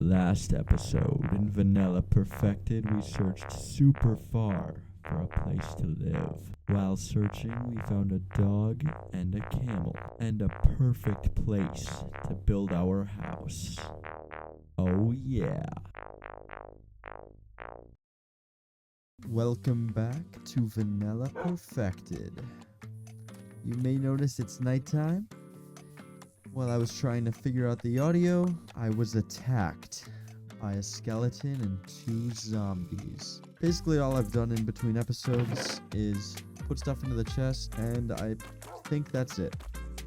Last episode in Vanilla Perfected, we searched super far for a place to live. While searching, we found a dog and a camel, and a perfect place to build our house. Oh yeah. Welcome back to Vanilla Perfected. You may notice it's nighttime. While I was trying to figure out the audio, I was attacked by a skeleton and 2 zombies. Basically, all I've done in between episodes is put stuff into the chest, and I think that's it.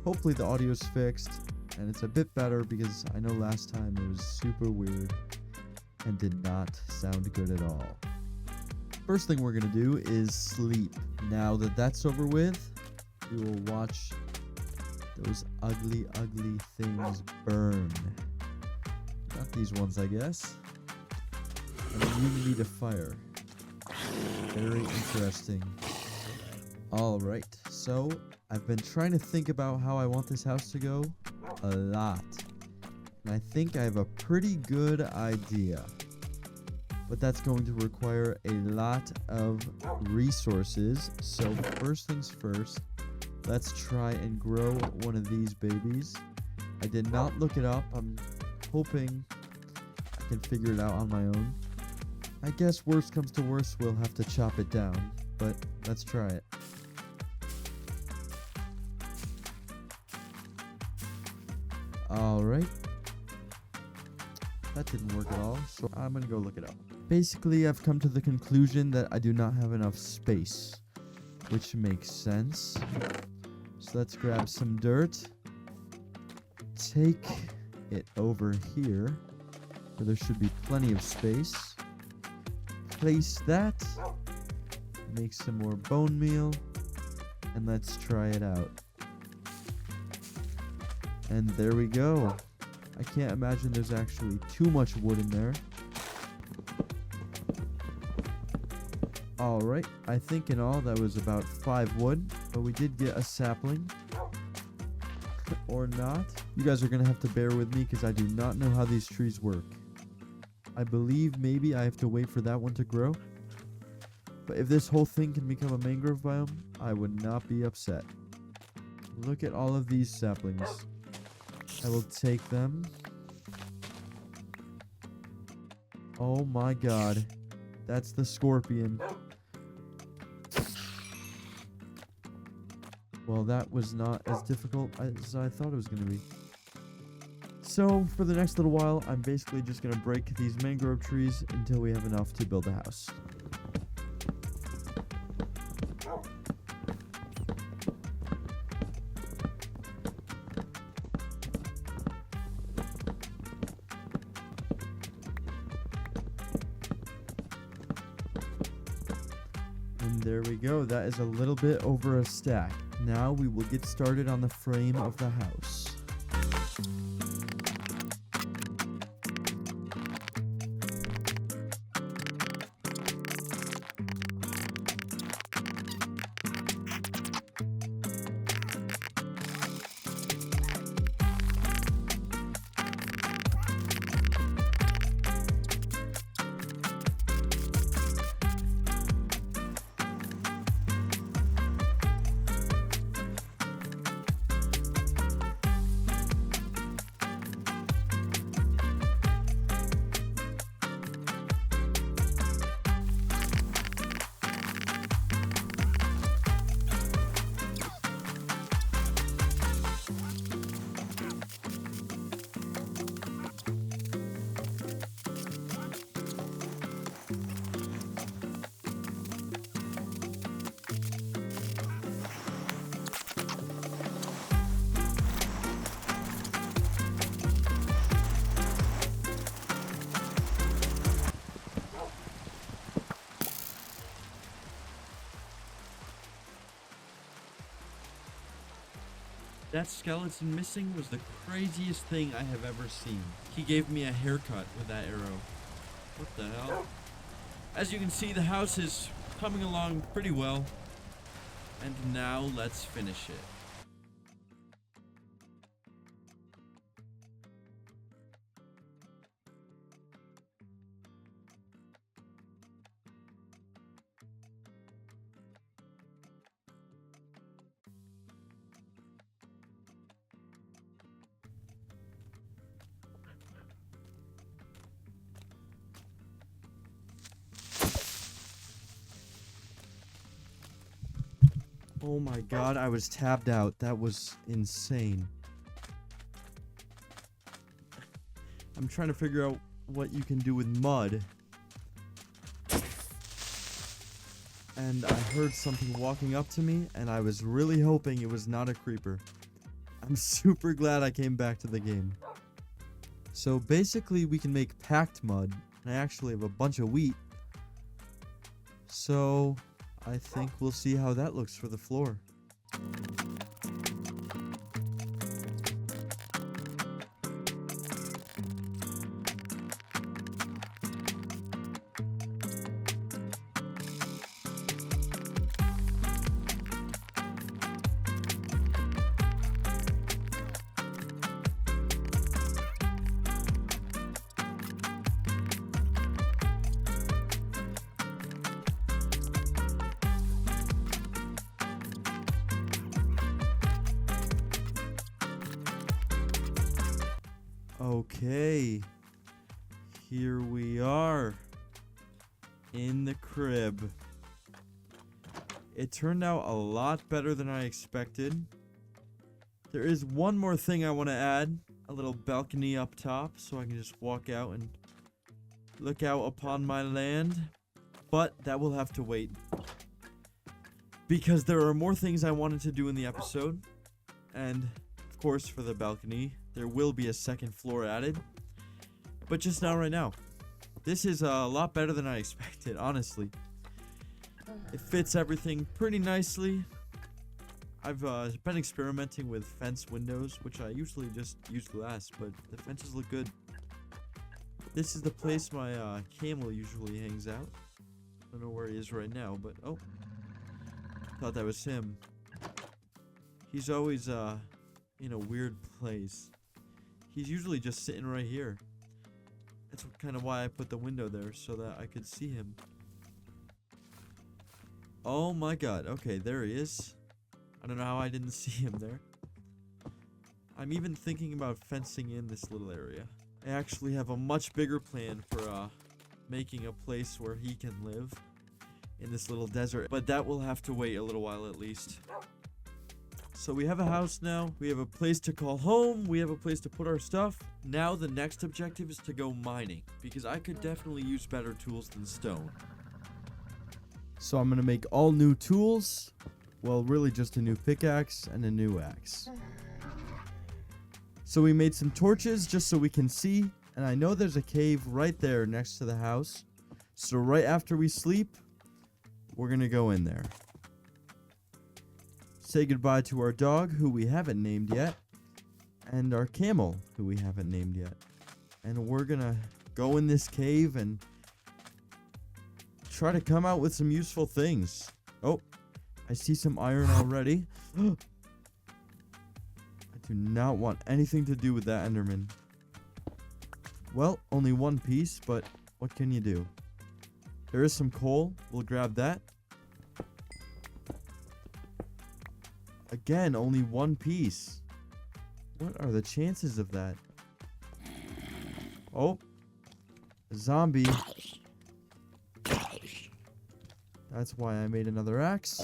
Hopefully the audio's fixed, and it's a bit better because I know last time it was super weird and did not sound good at all. First thing we're gonna do is sleep. Now that that's over with, we will watch those ugly things burn. Not these ones, I guess. An immunity to fire. Very interesting. Alright, so I've been trying to think about how I want this house to go a lot. And I think I have a pretty good idea. But that's going to require a lot of resources. So first things first, let's try and grow one of these babies. I did not look it up. I'm hoping I can figure it out on my own. I guess worst comes to worst, we'll have to chop it down. But let's try it. Alright. That didn't work at all, so I'm gonna go look it up. Basically, I've come to the conclusion that I do not have enough space, which makes sense. So let's grab some dirt, take it over here, where there should be plenty of space, place that, make some more bone meal, and let's try it out. And there we go. I can't imagine there's actually too much wood in there. Alright, I think in all that was about 5 wood, but we did get a sapling. Or not. You guys are going to have to bear with me because I do not know how these trees work. I believe maybe I have to wait for that one to grow. But if this whole thing can become a mangrove biome, I would not be upset. Look at all of these saplings. I will take them. Oh my god. That's the scorpion. Well, that was not as difficult as I thought it was going to be. So, for the next little while, I'm basically just going to break these mangrove trees until we have enough to build a house. And there we go. That is a little bit over a stack. Now we will get started on the frame of the house. That skeleton missing was the craziest thing I have ever seen. He gave me a haircut with that arrow. What the hell? As you can see, the house is coming along pretty well. And now let's finish it. Oh my god, I was tabbed out. That was insane. I'm trying to figure out what you can do with mud. And I heard something walking up to me, and I was really hoping it was not a creeper. I'm super glad I came back to the game. So basically we can make packed mud, and I actually have a bunch of wheat. So I think we'll see how that looks for the floor. Okay, here we are in the crib. It turned out a lot better than I expected. There is one more thing I want to add, a little balcony up top so I can just walk out and look out upon my land, but that will have to wait because there are more things I wanted to do in the episode, and of course for the balcony there will be a second floor added, but just not right now. This is a lot better than I expected, honestly. It fits everything pretty nicely. I've been experimenting with fence windows, which I usually just use glass, but the fences look good. This is the place my camel usually hangs out. I don't know where he is right now, but oh, thought that was him. He's always in a weird place. He's usually just sitting right here. That's kind of why I put the window there, so that I could see him. Oh my god, okay, there he is. I don't know how I didn't see him there. I'm even thinking about fencing in this little area. I actually have a much bigger plan for making a place where he can live in this little desert, but that will have to wait a little while at least. So we have a house now, we have a place to call home, we have a place to put our stuff. Now the next objective is to go mining, because I could definitely use better tools than stone. So I'm gonna make all new tools. Well, really just a new pickaxe and a new axe. So we made some torches just so we can see, and I know there's a cave right there next to the house. So right after we sleep, we're gonna go in there. Say goodbye to our dog, who we haven't named yet, and our camel, who we haven't named yet. And we're gonna go in this cave and try to come out with some useful things. Oh, I see some iron already. I do not want anything to do with that Enderman. Well, only one piece, but what can you do? There is some coal. We'll grab that. Again, only one piece. What are the chances of that? Oh, a zombie. That's why I made another axe.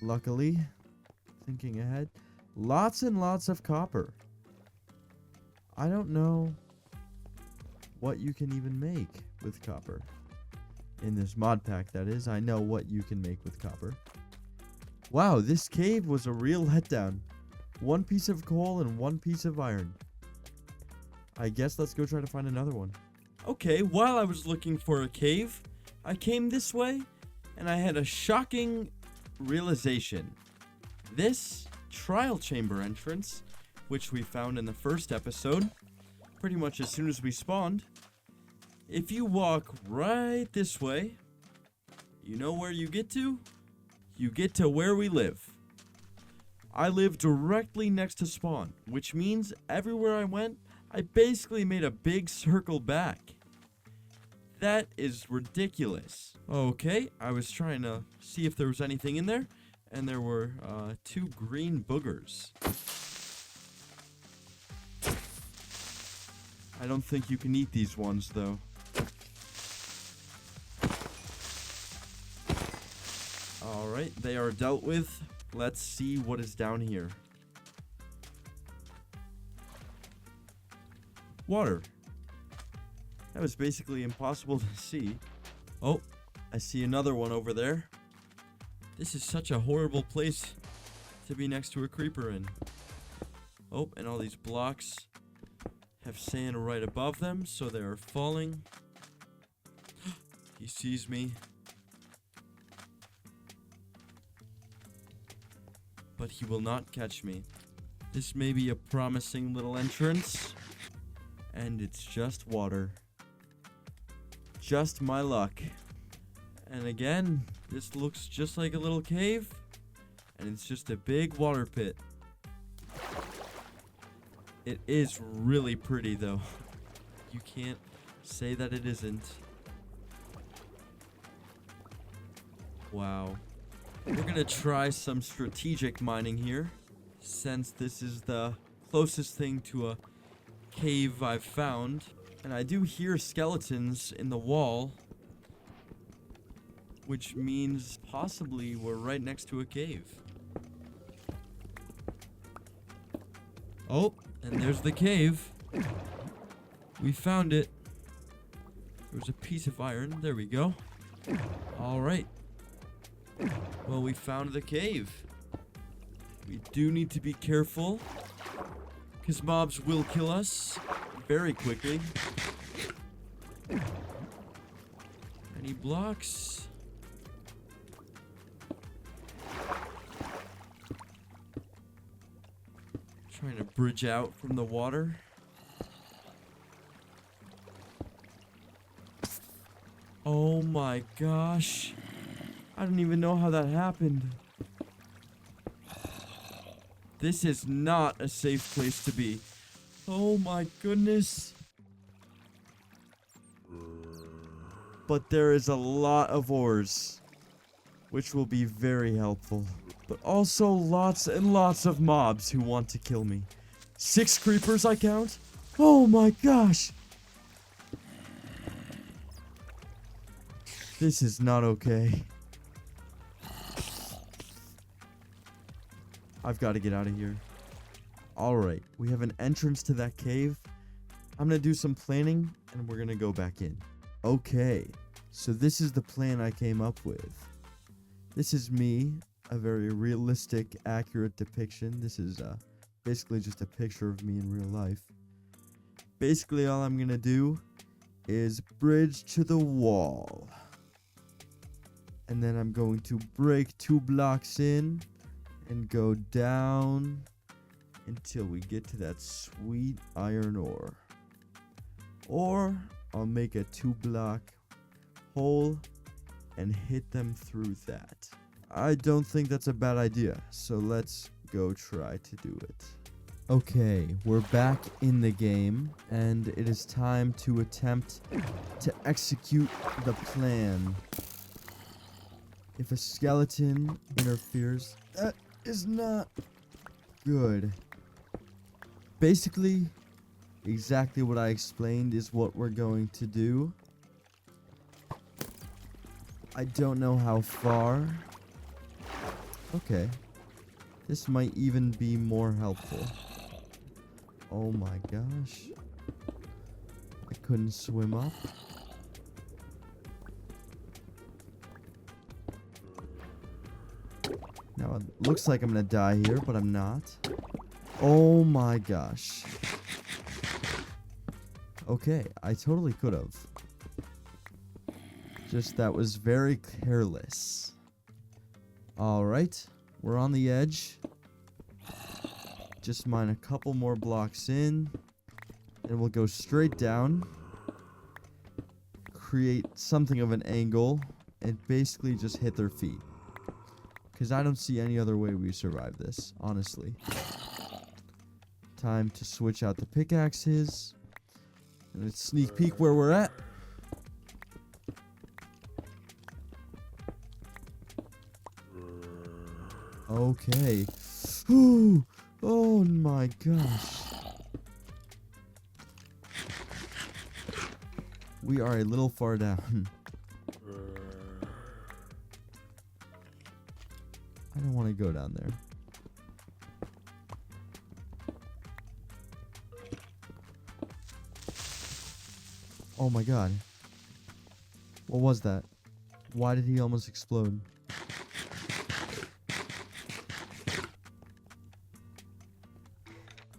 Luckily, thinking ahead. Lots and lots of copper. I don't know what you can even make with copper. In this mod pack, that is. I know what you can make with copper. Wow, this cave was a real letdown. One piece of coal and one piece of iron. I guess let's go try to find another one. Okay, while I was looking for a cave, I came this way, and I had a shocking realization. This trial chamber entrance, which we found in the first episode, pretty much as soon as we spawned, if you walk right this way, you know where you get to? You get to where we live. I live directly next to spawn, which means everywhere I went, I basically made a big circle back. That is ridiculous. Okay, I was trying to see if there was anything in there, and there were 2 green boogers. I don't think you can eat these ones, though. Alright, they are dealt with let's see what is down here. Water. That was basically impossible to see. Oh, I see another one over there. This is such a horrible place to be next to a creeper in. Oh, and all these blocks have sand right above them, so they are falling. He sees me. But he will not catch me. This may be a promising little entrance. And it's just water. Just my luck. And again, this looks just like a little cave. And it's just a big water pit. It is really pretty though. You can't say that it isn't. Wow. We're gonna try some strategic mining here, since this is the closest thing to a cave I've found. And I do hear skeletons in the wall, which means possibly we're right next to a cave. Oh, and there's the cave. We found it. There's a piece of iron. There we go. All right. Well, we found the cave. We do need to be careful, because mobs will kill us very quickly. Any blocks? Trying to bridge out from the water. Oh my gosh. I don't even know how that happened. This is not a safe place to be. Oh my goodness. But there is a lot of ores, which will be very helpful. But also lots and lots of mobs who want to kill me. 6 creepers I count? Oh my gosh. This is not okay. I've got to get out of here. Alright, we have an entrance to that cave. I'm going to do some planning, and we're going to go back in. Okay, so this is the plan I came up with. This is me, a very realistic, accurate depiction. This is basically just a picture of me in real life. Basically, all I'm going to do is bridge to the wall. And then I'm going to break 2 blocks in and go down until we get to that sweet iron ore. Or I'll make a 2-block hole and hit them through that. I don't think that's a bad idea, so let's go try to do it. Okay, we're back in the game, and it is time to attempt to execute the plan. If a skeleton interferes, that is not good. Basically, exactly what I explained is what we're going to do. I don't know how far. Okay. This might even be more helpful. Oh my gosh. I couldn't swim up. Now it looks like I'm gonna die here, but I'm not. Oh my gosh. Okay, I totally could have. Just that was very careless. Alright, we're on the edge. Just mine a couple more blocks in. And we'll go straight down. Create something of an angle. And basically just hit their feet. Because I don't see any other way we survive this, honestly. Time to switch out the pickaxes. And let's sneak peek where we're at. Okay. Ooh. Oh my gosh. We are a little far down. I don't want to go down there. Oh my god. What was that? Why did he almost explode?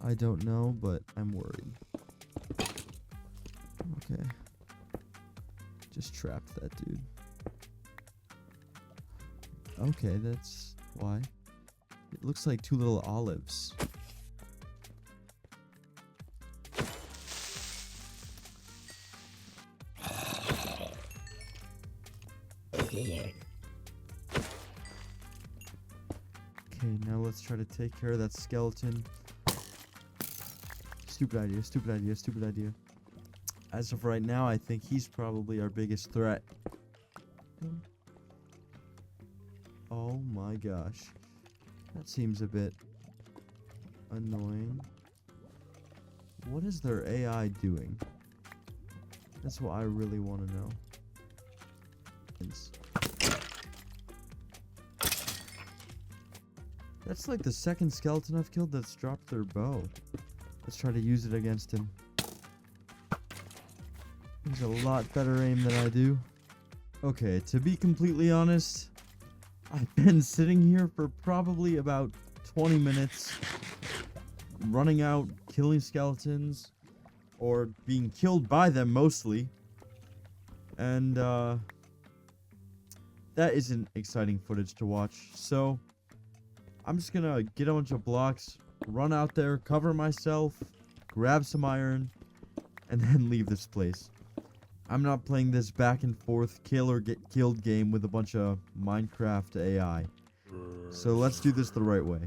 I don't know, but I'm worried. Okay. Just trapped that dude. Okay, that's why. It looks like two little olives. Okay, now let's try to take care of that skeleton. Stupid idea, stupid idea, stupid idea. As of right now, I think he's probably our biggest threat. Oh my gosh. That seems a bit annoying. What is their AI doing? That's what I really want to know. That's like the second skeleton I've killed that's dropped their bow. Let's try to use it against him. He's a lot better aim than I do. Okay, to be completely honest, I've been sitting here for probably about 20 minutes, running out, killing skeletons, or being killed by them mostly. And, that isn't exciting footage to watch, so I'm just gonna get a bunch of blocks, run out there, cover myself, grab some iron, and then leave this place. I'm not playing this back and forth kill or get killed game with a bunch of Minecraft AI. So let's do this the right way.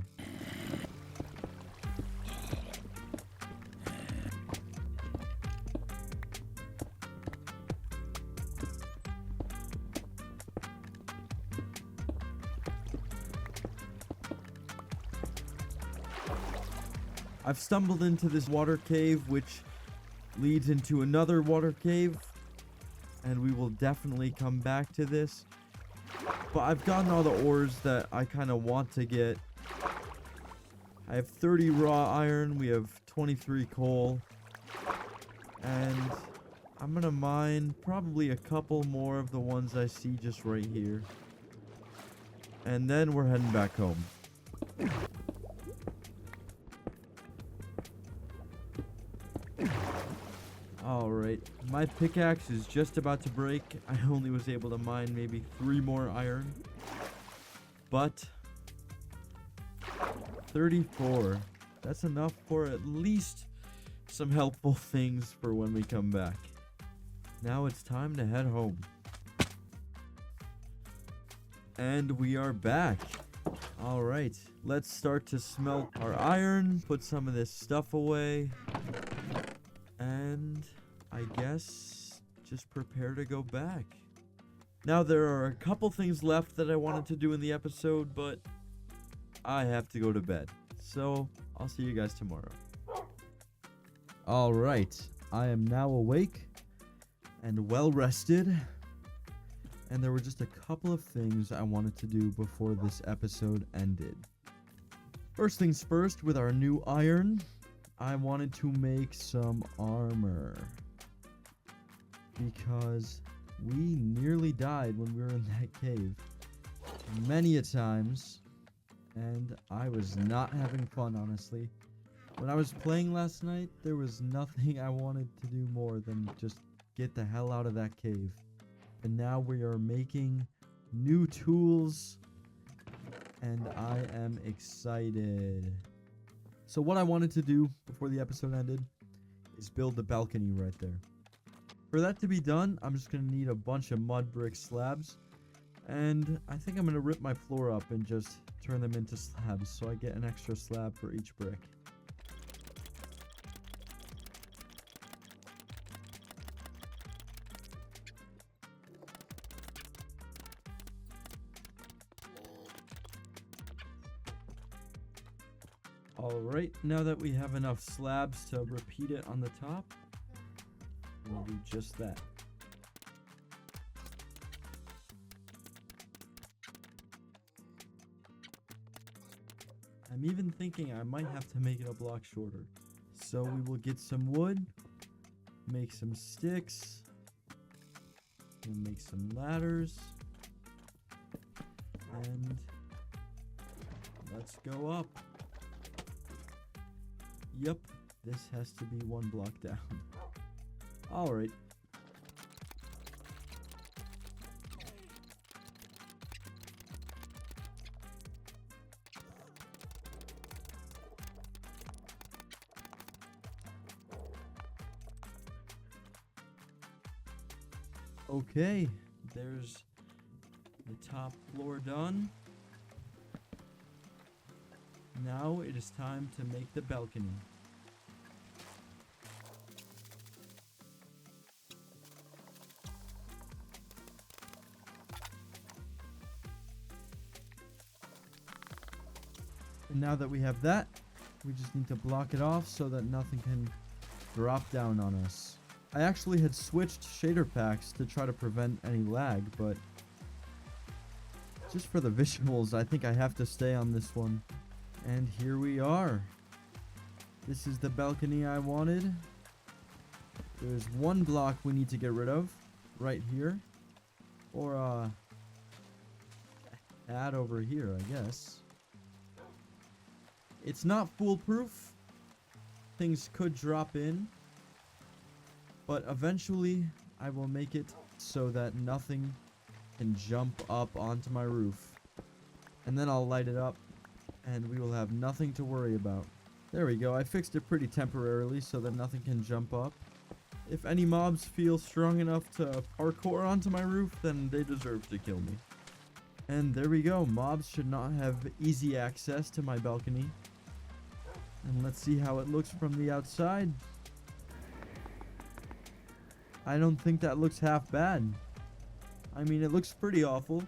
I've stumbled into this water cave, which leads into another water cave, and we will definitely come back to this. But I've gotten all the ores that I kind of want to get. I have 30 raw iron, we have 23 coal, and I'm gonna mine probably a couple more of the ones I see just right here. And then we're heading back home. Alright, my pickaxe is just about to break. I only was able to mine maybe 3 more iron. But 34. That's enough for at least some helpful things for when we come back. Now it's time to head home. And we are back. Alright, let's start to smelt our iron, put some of this stuff away, and I guess just prepare to go back. Now there are a couple things left that I wanted to do in the episode, but I have to go to bed. So I'll see you guys tomorrow. Alright, I am now awake and well rested. And there were just a couple of things I wanted to do before this episode ended. First things first, with our new iron, I wanted to make some armor. Because we nearly died when we were in that cave. Many a times. And I was not having fun, honestly. When I was playing last night, there was nothing I wanted to do more than just get the hell out of that cave. And now we are making new tools, and I am excited. So what I wanted to do before the episode ended is build the balcony right there. For that to be done, I'm just going to need a bunch of mud brick slabs, and I think I'm going to rip my floor up and just turn them into slabs so I get an extra slab for each brick. Alright, now that we have enough slabs to repeat it on the top, we'll do just that. I'm even thinking I might have to make it a block shorter. So we will get some wood, make some sticks, and make some ladders, and let's go up. Yep, this has to be 1 block down. Alright. Okay, there's the top floor done. Now it is time to make the balcony. And now that we have that, we just need to block it off so that nothing can drop down on us. I actually had switched shader packs to try to prevent any lag, but just for the visuals, I think I have to stay on this one. And here we are. This is the balcony I wanted. There's 1 block we need to get rid of right here. Or add over here, I guess. It's not foolproof. Things could drop in. But eventually, I will make it so that nothing can jump up onto my roof. And then I'll light it up, and we will have nothing to worry about. There we go, I fixed it pretty temporarily so that nothing can jump up. If any mobs feel strong enough to parkour onto my roof, then they deserve to kill me. And there we go, mobs should not have easy access to my balcony. And let's see how it looks from the outside. I don't think that looks half bad. I mean, it looks pretty awful.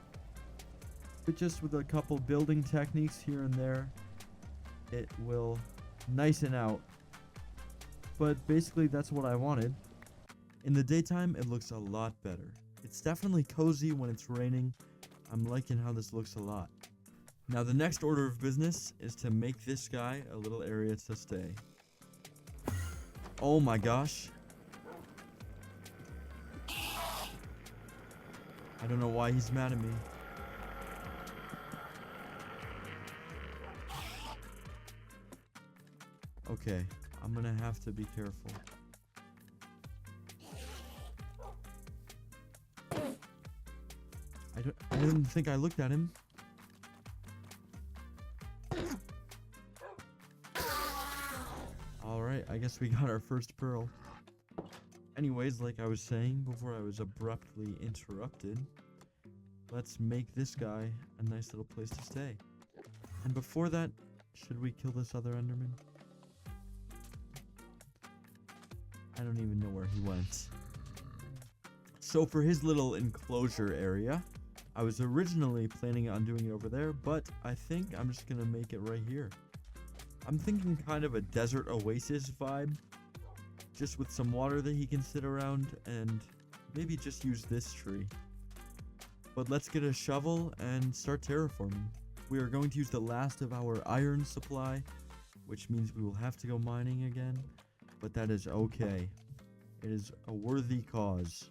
But just with a couple building techniques here and there, it will nicen out. But basically, that's what I wanted. In the daytime, it looks a lot better. It's definitely cozy when it's raining. I'm liking how this looks a lot. Now, the next order of business is to make this guy a little area to stay. Oh my gosh. I don't know why he's mad at me. Okay, I'm gonna have to be careful. I didn't think I looked at him. Alright, I guess we got our first pearl. Anyways, like I was saying before I was abruptly interrupted, let's make this guy a nice little place to stay. And before that, should we kill this other Enderman? I don't even know where he went. So for his little enclosure area, I was originally planning on doing it over there, but I think I'm just gonna make it right here. I'm thinking kind of a desert oasis vibe, just with some water that he can sit around and maybe just use this tree. But let's get a shovel and start terraforming. We are going to use the last of our iron supply, which means we will have to go mining again, but that is okay. It is a worthy cause.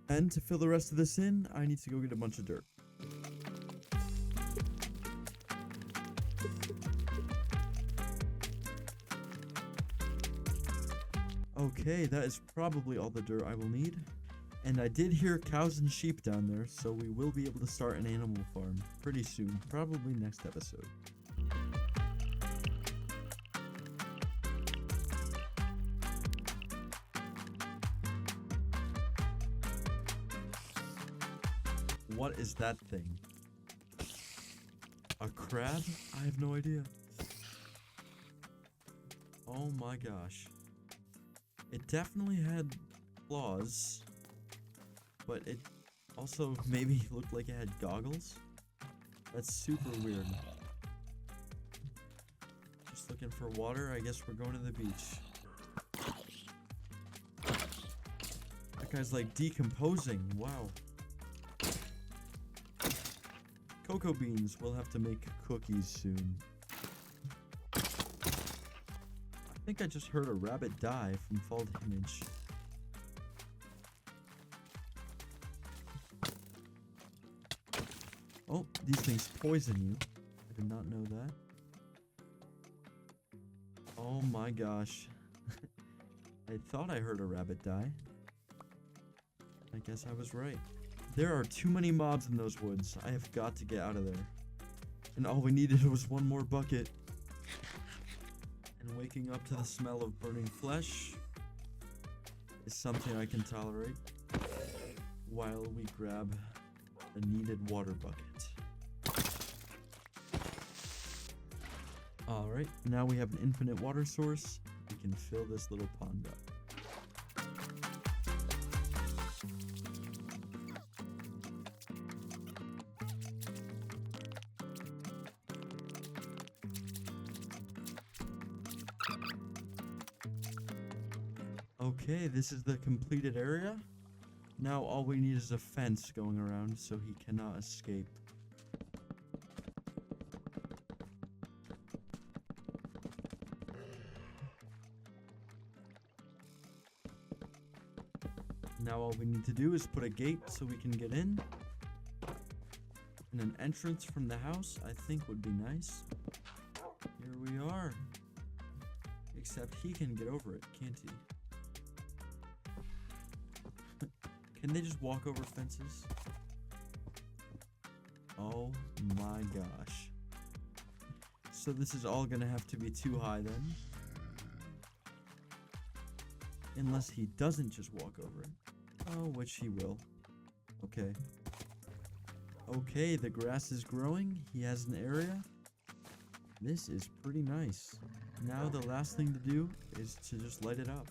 And to fill the rest of this in, I need to go get a bunch of dirt. Okay, that is probably all the dirt I will need. And I did hear cows and sheep down there, so we will be able to start an animal farm pretty soon, probably next episode. What is that thing? A crab? I have no idea. Oh my gosh. It definitely had claws, but it also maybe looked like it had goggles. That's super weird. Just looking for water. I guess we're going to the beach. That guy's like decomposing. Wow. Cocoa beans. We'll have to make cookies soon. I think I just heard a rabbit die from fall damage. Oh, these things poison you. I did not know that. Oh my gosh. I thought I heard a rabbit die. I guess I was right. There are too many mobs in those woods. I have got to get out of there. And all we needed was one more bucket. And waking up to the smell of burning flesh is something I can tolerate while we grab the needed water bucket. Alright, now we have an infinite water source. We can fill this little pond up. Okay, this is the completed area. Now all we need is a fence going around so he cannot escape. Now all we need to do is put a gate so we can get in. And an entrance from the house I think would be nice. Here we are. Except he can get over it, can't he? Can they just walk over fences? Oh my gosh. So this is all gonna have to be too high then. Unless he doesn't just walk over it. Oh, which he will. Okay. Okay, the grass is growing. He has an area. This is pretty nice. Now the last thing to do is to just light it up.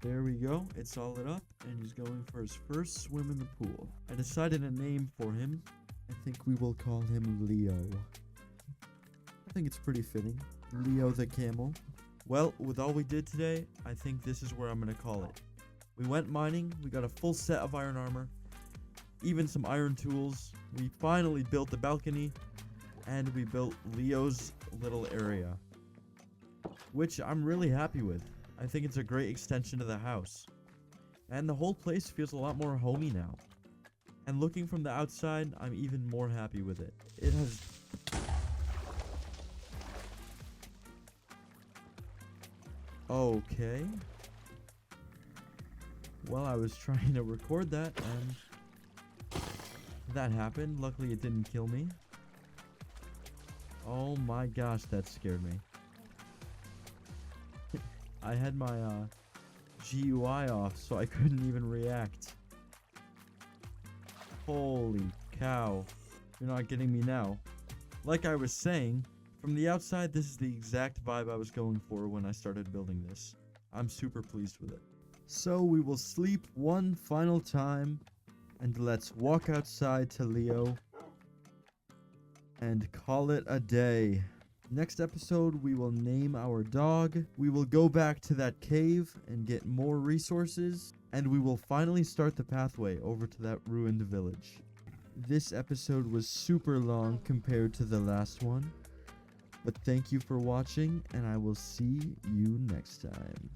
There we go, it's all lit up, and he's going for his first swim in the pool. I decided a name for him. I think we will call him Leo. I think it's pretty fitting. Leo the camel. Well, with all we did today, I think this is where I'm going to call it. We went mining, we got a full set of iron armor, even some iron tools. We finally built the balcony, and we built Leo's little area, which I'm really happy with. I think it's a great extension to the house. And the whole place feels a lot more homey now. And looking from the outside, I'm even more happy with it. It has... Okay. Well, I was trying to record that, and that happened. Luckily, it didn't kill me. Oh my gosh, that scared me. I had my GUI off, so I couldn't even react. Holy cow. You're not getting me now. Like I was saying, from the outside, this is the exact vibe I was going for when I started building this. I'm super pleased with it. So we will sleep one final time, and let's walk outside to Leo and call it a day. Next episode, we will name our dog, we will go back to that cave and get more resources, and we will finally start the pathway over to that ruined village. This episode was super long compared to the last one, but thank you for watching, and I will see you next time.